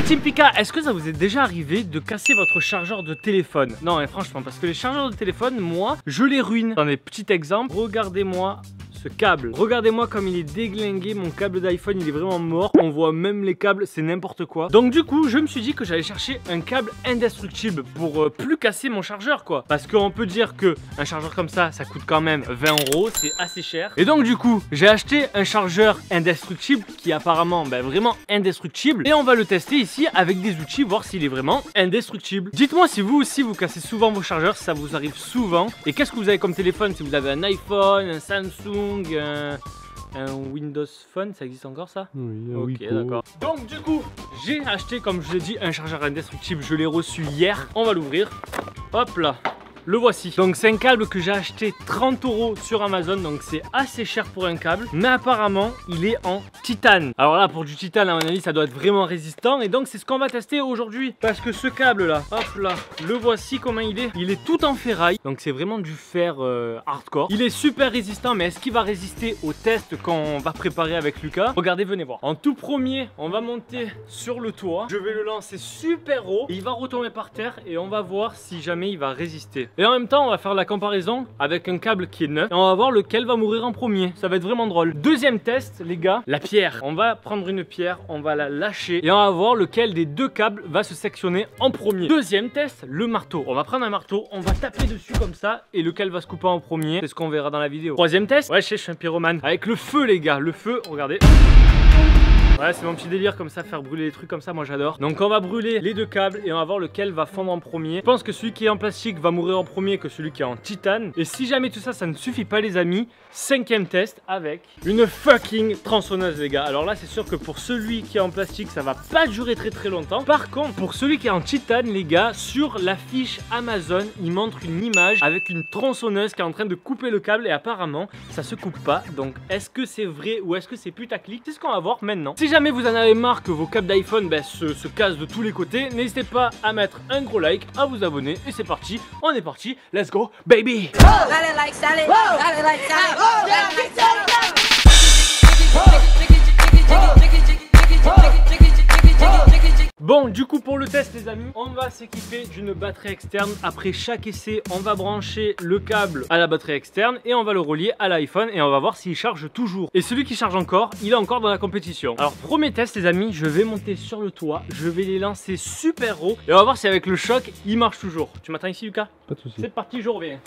Team Pika, est-ce que ça vous est déjà arrivé de casser votre chargeur de téléphone? Non, mais franchement, parce que les chargeurs de téléphone, moi, je les ruine. Dans des petits exemples, regardez-moi ce câble. Regardez-moi comme il est déglingué, mon câble d'iPhone il est vraiment mort. On voit même les câbles, c'est n'importe quoi. Donc du coup, je me suis dit que j'allais chercher un câble indestructible pour plus casser mon chargeur quoi. Parce qu'on peut dire que un chargeur comme ça coûte quand même 20 €, c'est assez cher. Et donc du coup, j'ai acheté un chargeur indestructible qui est apparemment vraiment indestructible. Et on va le tester ici avec des outils, voir s'il est vraiment indestructible. Dites-moi si vous aussi vous cassez souvent vos chargeurs, si ça vous arrive souvent. Et qu'est-ce que vous avez comme téléphone? Si vous avez un iPhone, un Samsung, un Windows Phone, ça existe encore ça? Oui, ok, d'accord. Donc du coup, j'ai acheté, comme je vous ai dit, un chargeur indestructible. Je l'ai reçu hier. On va l'ouvrir. Hop là. Le voici. Donc c'est un câble que j'ai acheté 30 € sur Amazon. Donc c'est assez cher pour un câble. Mais apparemment il est en titane. Alors là pour du titane à mon avis ça doit être vraiment résistant. Et donc c'est ce qu'on va tester aujourd'hui. Parce que ce câble là, hop là, le voici comment il est. Il est tout en ferraille. Donc c'est vraiment du fer hardcore. Il est super résistant. Mais est-ce qu'il va résister au test qu'on va préparer avec Lucas? Regardez, venez voir. En tout premier on va monter sur le toit. Je vais le lancer super haut. Il va retomber par terre. Et on va voir si jamais il va résister. Et en même temps on va faire la comparaison avec un câble qui est neuf et on va voir lequel va mourir en premier. Ça va être vraiment drôle. Deuxième test les gars, la pierre. On va prendre une pierre, on va la lâcher et on va voir lequel des deux câbles va se sectionner en premier. Deuxième test, le marteau. On va prendre un marteau, on va taper dessus comme ça et lequel va se couper en premier. C'est ce qu'on verra dans la vidéo. Troisième test, ouais je suis un pyromane. Avec le feu les gars, le feu, regardez. Ouais, c'est mon petit délire comme ça, faire brûler les trucs comme ça, moi j'adore. Donc on va brûler les deux câbles et on va voir lequel va fondre en premier. Je pense que celui qui est en plastique va mourir en premier que celui qui est en titane. Et si jamais tout ça, ça ne suffit pas les amis, cinquième test avec une fucking tronçonneuse les gars. Alors là c'est sûr que pour celui qui est en plastique, ça va pas durer très longtemps. Par contre, pour celui qui est en titane les gars, sur la fiche Amazon, il montre une image avec une tronçonneuse qui est en train de couper le câble et apparemment ça se coupe pas. Donc est-ce que c'est vrai ou est-ce que c'est putaclic? C'est ce qu'on va voir maintenant. Si jamais vous en avez marre que vos câbles d'iPhone se cassent de tous les côtés, n'hésitez pas à mettre un gros like, à vous abonner et c'est parti, on est parti, let's go baby. Bon, du coup pour le test les amis, on va s'équiper d'une batterie externe. Après chaque essai, on va brancher le câble à la batterie externe et on va le relier à l'iPhone et on va voir s'il charge toujours. Et celui qui charge encore, il est encore dans la compétition. Alors premier test les amis, je vais monter sur le toit, je vais les lancer super haut et on va voir si avec le choc, il marche toujours. Tu m'attends ici Lucas? Pas de soucis. C'est parti, je reviens.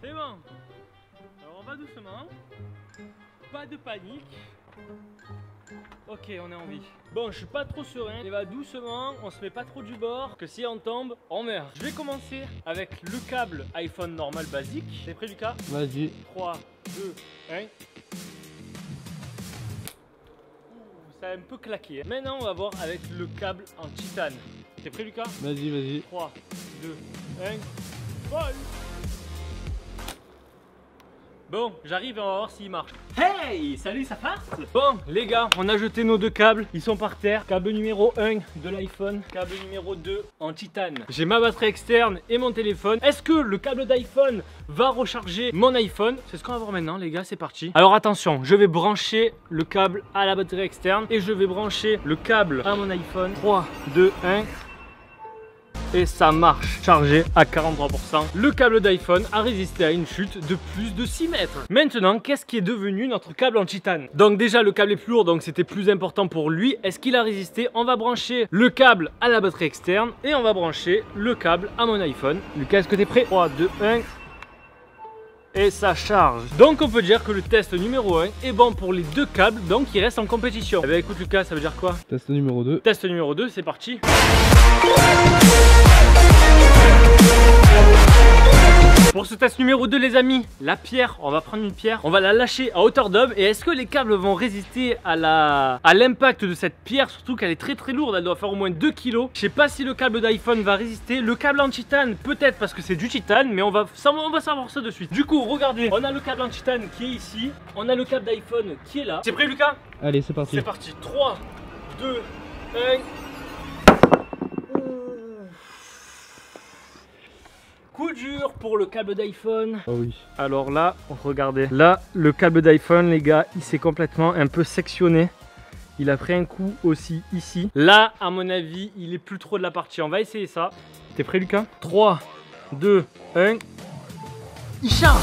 C'est bon. Alors on va doucement, pas de panique. Ok, on est en vie. Bon, je suis pas trop serein. Il va doucement, on se met pas trop du bord, que si on tombe, on meurt. Je vais commencer avec le câble iPhone normal basique. T'es prêt Lucas? Vas-y. 3, 2, 1. Ça a un peu claqué. Maintenant, on va voir avec le câble en titane. T'es prêt Lucas? Vas-y, vas-y. 3, 2, 1. Bye. Bon, j'arrive et on va voir s'il marche. Hey, salut, ça part? Bon, les gars, on a jeté nos deux câbles. Ils sont par terre. Câble numéro 1 de l'iPhone. Câble numéro 2 en titane. J'ai ma batterie externe et mon téléphone. Est-ce que le câble d'iPhone va recharger mon iPhone? C'est ce qu'on va voir maintenant, les gars, c'est parti. Alors attention, je vais brancher le câble à la batterie externe et je vais brancher le câble à mon iPhone. 3, 2, 1. Et ça marche, chargé à 43%. Le câble d'iPhone a résisté à une chute de plus de 6 mètres. Maintenant, qu'est-ce qui est devenu notre câble en titane? Donc déjà, le câble est plus lourd, donc c'était plus important pour lui. Est-ce qu'il a résisté? On va brancher le câble à la batterie externe et on va brancher le câble à mon iPhone. Lucas, est-ce que t'es prêt? 3, 2, 1... Et ça charge. Donc on peut dire que le test numéro 1 est bon pour les deux câbles, donc il reste en compétition. Eh bien écoute Lucas, ça veut dire quoi? Test numéro 2. Test numéro 2, c'est parti. Pour ce test numéro 2 les amis, la pierre, on va prendre une pierre, on va la lâcher à hauteur d'homme. Et est-ce que les câbles vont résister à l'impact de cette pierre? Surtout qu'elle est très lourde, elle doit faire au moins 2 kg. Je sais pas si le câble d'iPhone va résister. Le câble en titane, peut-être parce que c'est du titane, mais on va savoir ça de suite. Du coup, regardez, on a le câble en titane qui est ici, on a le câble d'iPhone qui est là. C'est prêt Lucas? Allez, c'est parti. C'est parti, 3, 2, 1... Coup dur pour le câble d'iPhone. Ah oui. Alors là, regardez. Là, le câble d'iPhone, les gars, il s'est complètement un peu sectionné. Il a pris un coup aussi ici. Là, à mon avis, il est plus trop de la partie. On va essayer ça. T'es prêt, Lucas? 3, 2, 1. Il charge!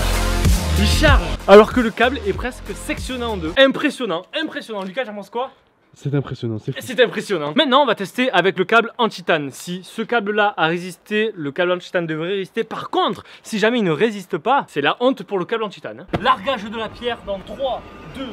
Il charge! Alors que le câble est presque sectionné en deux. Impressionnant, impressionnant. Lucas, j'en pense quoi? C'est impressionnant, c'est fou. C'est impressionnant. Maintenant, on va tester avec le câble en titane. Si ce câble-là a résisté, le câble en titane devrait résister. Par contre, si jamais il ne résiste pas, c'est la honte pour le câble en titane. Largage de la pierre dans 3, 2,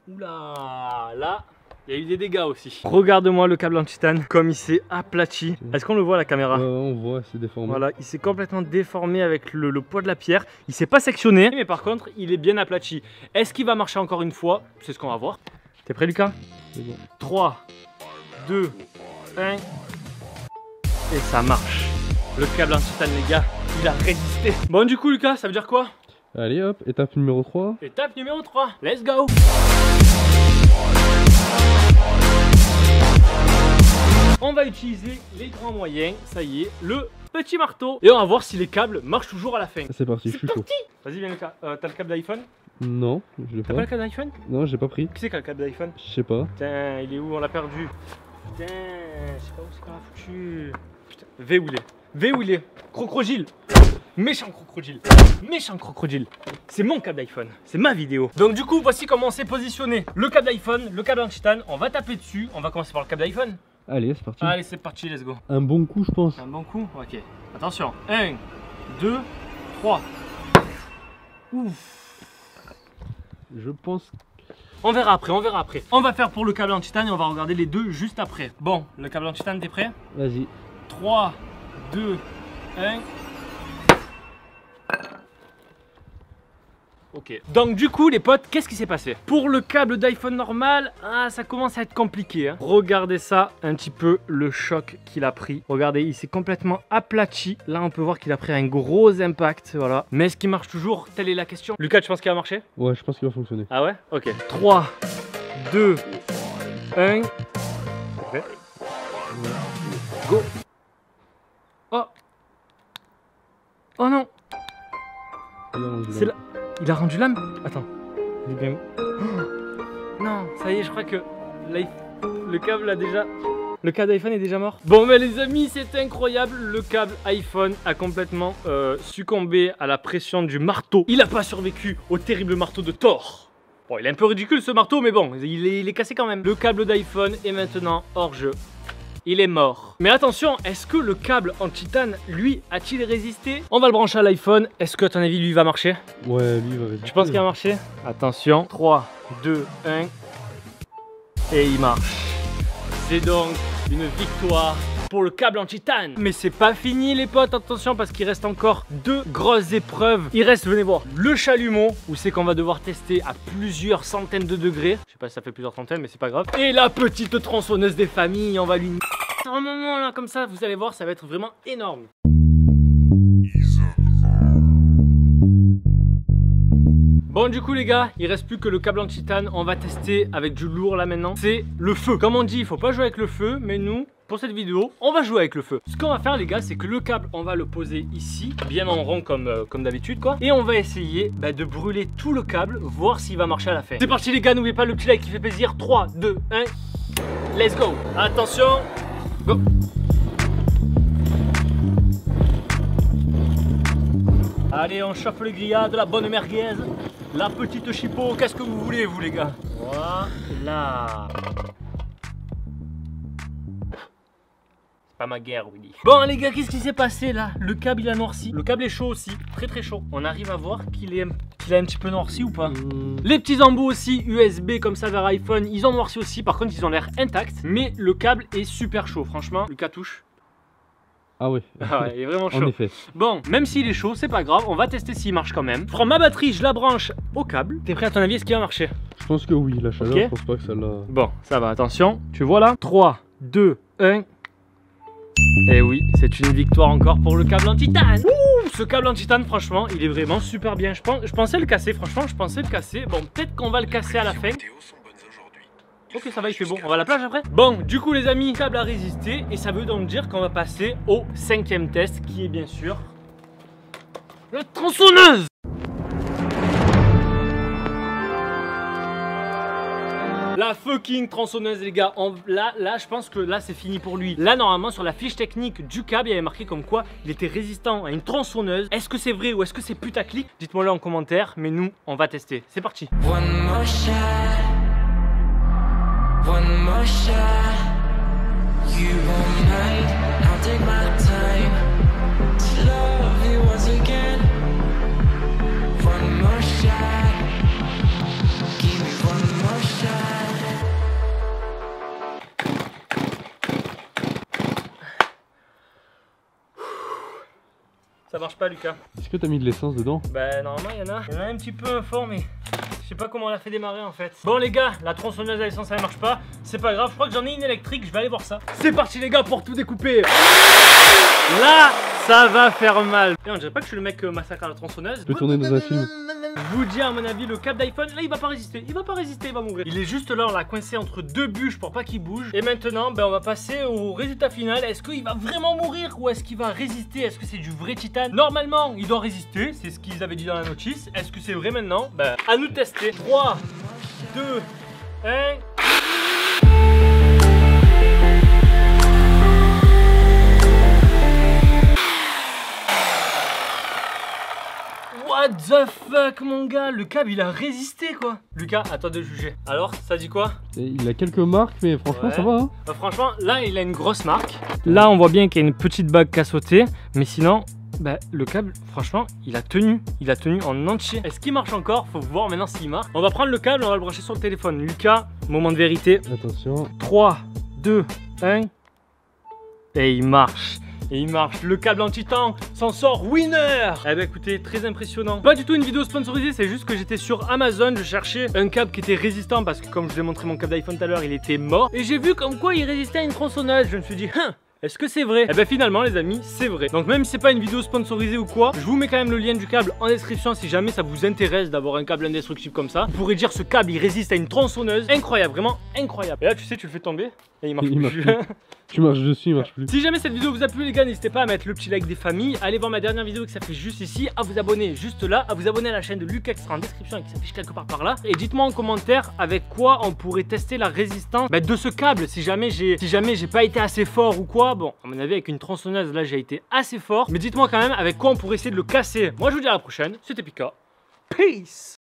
1. Oula, là, il y a eu des dégâts aussi. Regarde-moi le câble en titane, comme il s'est aplati. Est-ce qu'on le voit à la caméra? On voit, c'est déformé. Voilà, il s'est complètement déformé avec le poids de la pierre. Il s'est pas sectionné, mais par contre, il est bien aplati. Est-ce qu'il va marcher encore une fois? C'est ce qu'on va voir. T'es prêt, Lucas? C'est bon. 3, 2, 1. Et ça marche. Le câble en titane, les gars, il a résisté. Bon, du coup, Lucas, ça veut dire quoi? Allez hop, étape numéro 3. Étape numéro 3, let's go! On va utiliser les grands moyens, ça y est, le petit marteau. Et on va voir si les câbles marchent toujours à la fin. C'est parti, je suis chaud. Vas-y, viens Lucas, t'as le câble d'iPhone? Non, je l'ai T'as pas. pas le câble d'iPhone? Non, j'ai pas pris. Qui c'est qui a le câble d'iPhone? Je sais pas. Putain, il est où? On l'a perdu. Putain, je sais pas où c'est qu'on l'a foutu. Putain, V où il est? V où il est? Crocodile. Méchant crocodile. Méchant crocodile. C'est mon câble d'iPhone. C'est ma vidéo. Donc du coup, voici comment on s'est positionné. Le câble d'iPhone, le câble en titane. On va taper dessus. On va commencer par le câble d'iPhone. Allez, c'est parti. Allez, c'est parti, let's go. Un bon coup, je pense. Un bon coup? Ok. Attention. 1, 2, 3. Ouf. Je pense. On verra après, on verra après. On va faire pour le câble en titane et on va regarder les deux juste après. Bon, le câble en titane, t'es prêt? Vas-y. 3, 2, 1. Ok. Donc du coup les potes, qu'est-ce qui s'est passé? Pour le câble d'iPhone normal, ça commence à être compliqué. Hein. Regardez ça un petit peu, le choc qu'il a pris. Regardez, il s'est complètement aplati. Là on peut voir qu'il a pris un gros impact. Voilà. Mais est-ce qu'il marche toujours? Telle est la question. Lucas, tu penses qu'il va marcher? Ouais, je pense qu'il va fonctionner. Ah ouais? Ok. 3, 2, 1. Ok. Go. Oh. Oh non. C'est là. Il a rendu l'âme? Attends. Il est bien... Oh non, ça y est, je crois que le câble a déjà... Le câble d'iPhone est déjà mort. Bon, mais les amis, c'est incroyable. Le câble iPhone a complètement succombé à la pression du marteau. Il n'a pas survécu au terrible marteau de Thor. Bon, il est un peu ridicule ce marteau, mais bon, il est cassé quand même. Le câble d'iPhone est maintenant hors jeu. Il est mort. Mais attention, est-ce que le câble en titane, lui, a-t-il résisté? On va le brancher à l'iPhone. Est-ce que, à ton avis, lui, va marcher? Ouais, lui, il va résister. Tu penses qu'il va marcher? Attention. 3, 2, 1. Et il marche. C'est donc une victoire pour le câble en titane. Mais c'est pas fini les potes, attention parce qu'il reste encore deux grosses épreuves. Il reste, venez voir, le chalumeau où c'est qu'on va devoir tester à plusieurs centaines de degrés. Je sais pas si ça fait plusieurs centaines mais c'est pas grave. Et la petite tronçonneuse des familles, on va lui... Un moment là comme ça, vous allez voir, ça va être vraiment énorme. Bon du coup les gars, il reste plus que le câble en titane. On va tester avec du lourd là maintenant. C'est le feu. Comme on dit, il faut pas jouer avec le feu, mais nous, pour cette vidéo, on va jouer avec le feu. Ce qu'on va faire les gars, c'est que le câble, on va le poser ici, bien en rond comme d'habitude quoi. Et on va essayer de brûler tout le câble, voir s'il va marcher à la fin. C'est parti les gars, n'oubliez pas le petit like qui fait plaisir. 3, 2, 1, let's go. Attention, go. Allez, on chauffe le grillade, la bonne merguez, la petite chipot, qu'est-ce que vous voulez vous les gars? Voilà. C'est pas ma guerre, Willy. Bon les gars, qu'est-ce qui s'est passé là? Le câble il a noirci. Le câble est chaud aussi, très très chaud. On arrive à voir qu'il a un petit peu noirci ou pas? Les petits embouts aussi USB comme ça vers iPhone, ils ont noirci aussi. Par contre, ils ont l'air intacts. Mais le câble est super chaud, franchement. Lucas touche. Ah ouais. Ah ouais, il est vraiment chaud. En effet. Bon, même s'il est chaud, c'est pas grave, on va tester s'il marche quand même. Je prends ma batterie, je la branche au câble. T'es prêt à ton avis, est-ce qu'il va marcher? Je pense que oui, la chaleur, Okay. je pense pas que ça l'a... Bon, ça va, attention. Tu vois là? 3, 2, 1. Et oui, c'est une victoire encore pour le câble en titane. Ouh, ce câble en titane, franchement, il est vraiment super bien. Je pensais le casser, franchement, je pensais le casser. Bon, peut-être qu'on va le casser à la fin. Ok, ça va, il fait bon. On va à la plage après. Bon, du coup les amis, le câble a résisté et ça veut donc dire qu'on va passer au 5e test qui est bien sûr la tronçonneuse. La fucking tronçonneuse les gars, là je pense que là c'est fini pour lui. Là normalement sur la fiche technique du câble il y avait marqué comme quoi il était résistant à une tronçonneuse. Est-ce que c'est vrai ou est-ce que c'est putaclic? Dites-moi le en commentaire, mais nous on va tester. C'est parti. One more shot, you won't mind, I'll take my time to love you once again. One more shot, give me one more shot. Ça marche pas Lucas. Est-ce que t'as mis de l'essence dedans? Bah normalement il y en a un petit peu fort mais je sais pas comment on l'a fait démarrer en fait. Bon les gars, la tronçonneuse à essence elle marche pas. C'est pas grave, je crois que j'en ai une électrique, je vais aller voir ça. C'est parti les gars pour tout découper. Là ça va faire mal. Et on dirait pas que je suis le mec massacre à la tronçonneuse. Tu peux tourner dans un film. Je vous dis à mon avis le câble d'iPhone là il va pas résister, il va mourir. Il est juste là, on l'a coincé entre deux bûches pour pas qu'il bouge. Et maintenant ben, on va passer au résultat final. Est-ce qu'il va vraiment mourir ou est-ce qu'il va résister? Est-ce que c'est du vrai titane? Normalement il doit résister, c'est ce qu'ils avaient dit dans la notice. Est-ce que c'est vrai maintenant? Ben à nous de tester. 3, 2, 1. What the fuck mon gars, le câble il a résisté quoi. Lucas, à toi de juger. Alors, ça dit quoi? Il a quelques marques mais franchement Ouais. ça va hein. Franchement, là il a une grosse marque. Là on voit bien qu'il y a une petite bague qui a sauté. Mais sinon, bah, le câble, franchement, il a tenu en entier. Est-ce qu'il marche encore? Faut voir maintenant s'il marche. On va prendre le câble, on va le brancher sur le téléphone. Lucas, moment de vérité. Attention. 3, 2, 1. Et il marche. Et il marche, le câble en titan s'en sort winner. Eh ben écoutez, très impressionnant. Pas du tout une vidéo sponsorisée, c'est juste que j'étais sur Amazon, je cherchais un câble qui était résistant parce que comme je vous ai montré mon câble d'iPhone tout à l'heure, il était mort. Et j'ai vu comme quoi il résistait à une tronçonneuse. Je me suis dit, est-ce que c'est vrai? Eh ben finalement les amis, c'est vrai. Donc même si c'est pas une vidéo sponsorisée ou quoi, je vous mets quand même le lien du câble en description si jamais ça vous intéresse d'avoir un câble indestructible comme ça. Vous pourrez dire ce câble il résiste à une tronçonneuse. Incroyable, vraiment incroyable. Et là tu sais, tu le fais tomber et il marche plus. Tu marches dessus, il marche plus. Si jamais cette vidéo vous a plu les gars, n'hésitez pas à mettre le petit like des familles. Allez voir ma dernière vidéo qui s'affiche juste ici, à vous abonner juste là, à vous abonner à la chaîne de Lucas qui sera en description et qui s'affiche quelque part par là. Et dites-moi en commentaire avec quoi on pourrait tester la résistance de ce câble. Si jamais j'ai pas été assez fort ou quoi. Bon, à mon avis avec une tronçonneuse là j'ai été assez fort. Mais dites-moi quand même avec quoi on pourrait essayer de le casser. Moi je vous dis à la prochaine, c'était Pika. Peace.